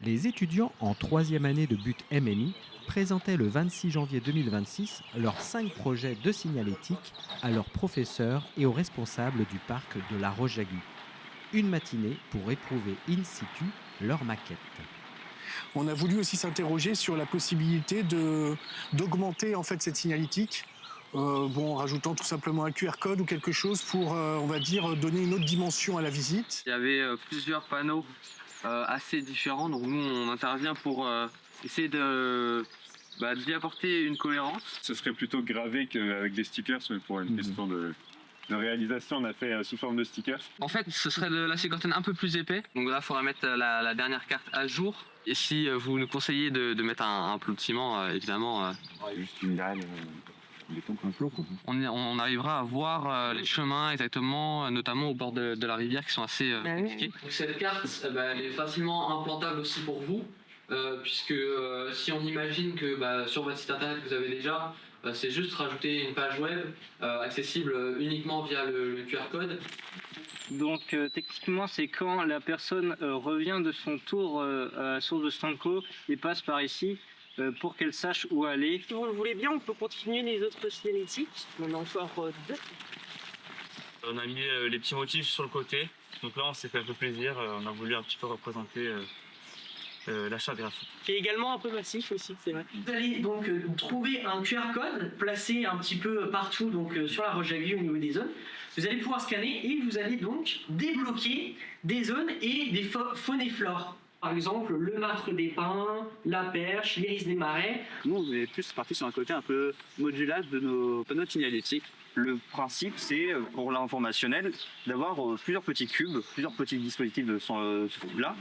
Les étudiants en troisième année de but MMI présentaient le 26 janvier 2026 leurs 5 projets de signalétique à leurs professeurs et aux responsables du parc de la Roche-Jagu. Une matinée pour éprouver in situ leur maquette. On a voulu aussi s'interroger sur la possibilité d'augmenter en fait cette signalétique, en rajoutant tout simplement un QR code ou quelque chose pour, on va dire, donner une autre dimension à la visite. Il y avait plusieurs panneaux assez différents, donc nous on intervient pour essayer d'y apporter une cohérence. Ce serait plutôt gravé qu'avec des stickers, mais pour une question de réalisation, on a fait sous forme de stickers. En fait, ce serait de l'acier corten un peu plus épais, donc là il faudrait mettre la dernière carte à jour. Et si vous nous conseillez de mettre un plot de ciment, évidemment... Juste une dalle, béton un plot, quoi. On arrivera à voir les chemins exactement, notamment au bord de la rivière qui sont assez compliqués. Donc cette carte, elle est facilement implantable aussi pour vous, puisque si on imagine que sur votre site internet que vous avez déjà, c'est juste rajouter une page web accessible uniquement via le QR code. Donc techniquement, c'est quand la personne revient de son tour à la source de Stanko et passe par ici pour qu'elle sache où aller. Si vous le voulez bien, on peut continuer les autres signalétiques. On en a encore 2. On a mis les petits motifs sur le côté. Donc là, on s'est fait un peu plaisir. On a voulu un petit peu représenter la charte graphique. Qui est également un peu massif aussi, c'est vrai. Vous allez donc trouver un QR code placé un petit peu partout sur la Roche-Jagu au niveau des zones. Vous allez pouvoir scanner et vous allez donc débloquer des zones et des faunes et flores. Par exemple, le martre des pins, la perche, l'iris des marais. Nous, on est plus parti sur un côté un peu modulable de nos panneaux signalétiques. Le principe, c'est, pour l'informationnel, d'avoir plusieurs petits cubes, plusieurs petits dispositifs de ce type-là,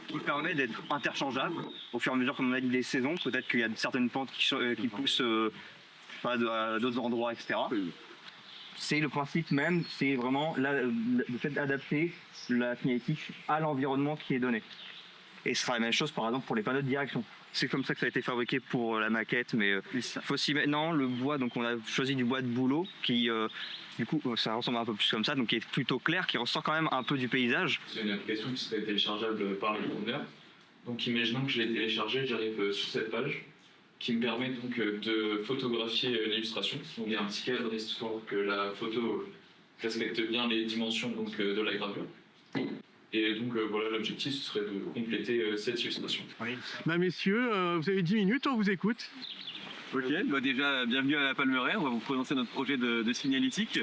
qui permet d'être interchangeables au fur et à mesure qu'on a les saisons. Peut-être qu'il y a certaines pentes qui poussent à d'autres endroits, etc. C'est le principe même, c'est vraiment le fait d'adapter la signalétique à l'environnement qui est donné. Et ce sera la même chose par exemple pour les panneaux de direction. C'est comme ça que ça a été fabriqué pour la maquette, mais faut aussi maintenant le bois, donc on a choisi du bois de bouleau qui du coup ça ressemble un peu plus comme ça, donc qui est plutôt clair, qui ressort quand même un peu du paysage. C'est une application qui serait téléchargeable par le tourneur. Donc imaginons que je l'ai téléchargé, j'arrive sur cette page qui me permet donc de photographier l'illustration. Donc il y a un petit cadre histoire que la photo respecte bien les dimensions de la gravure. Et donc voilà, l'objectif ce serait de compléter cette illustration. Oui. Messieurs, vous avez 10 minutes, on vous écoute. Ok, déjà bienvenue à la Palmeraie, on va vous présenter notre projet de signalétique.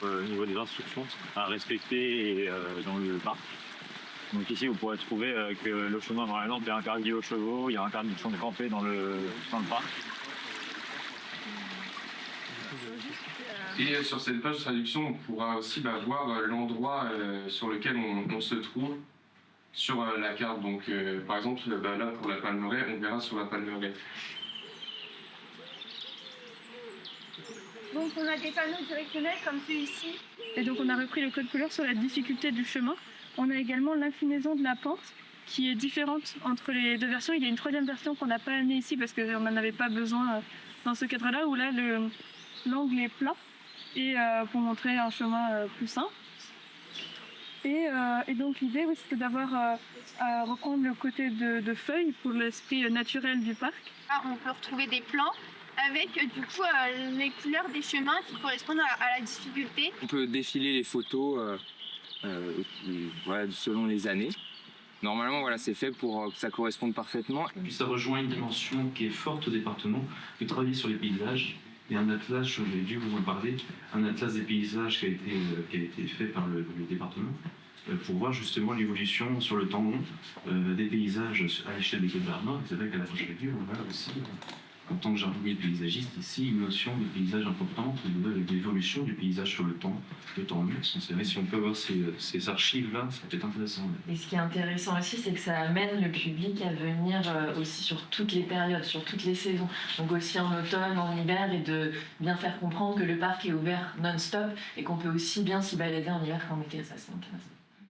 Au niveau des instructions à respecter dans le parc. Donc ici vous pourrez trouver que le chemin par exemple est interdit aux chevaux, il y a interdiction de camper dans le parc. Et sur cette page de traduction, on pourra aussi voir l'endroit sur lequel on se trouve sur la carte. Donc par exemple là pour la Palmeraie, on verra sur la Palmeraie. Donc on a des panneaux directionnels comme celui-ci. Et donc on a repris le code couleur sur la difficulté du chemin. On a également l'inclinaison de la pente qui est différente entre les deux versions. Il y a une troisième version qu'on n'a pas amenée ici parce qu'on n'en avait pas besoin dans ce cadre-là où là l'angle est plat et pour montrer un chemin plus simple. Et donc l'idée c'était d'avoir à reprendre le côté de feuilles pour l'esprit naturel du parc. On peut retrouver des plans avec du coup les couleurs des chemins qui correspondent à la difficulté. On peut défiler les photos selon les années. Normalement, c'est fait pour que ça corresponde parfaitement. Et puis ça rejoint une dimension qui est forte au département, de travailler sur les paysages. Et un atlas, j'ai dû vous en parler, un atlas des paysages qui a été fait par le département pour voir justement l'évolution sur le temps long des paysages à l'échelle des Côtes-d'Armor. C'est vrai qu'à la Roche-Jagu, on a aussi, en tant que jardinier paysagiste, ici, une notion de paysage importante, de l'évolution du paysage sur le temps long. C'est vrai, si on peut avoir ces archives-là, c'est peut-être intéressant. Et ce qui est intéressant aussi, c'est que ça amène le public à venir aussi sur toutes les périodes, sur toutes les saisons. Donc aussi en automne, en hiver, et de bien faire comprendre que le parc est ouvert non-stop et qu'on peut aussi bien s'y balader en hiver qu'en été. Ça, c'est intéressant.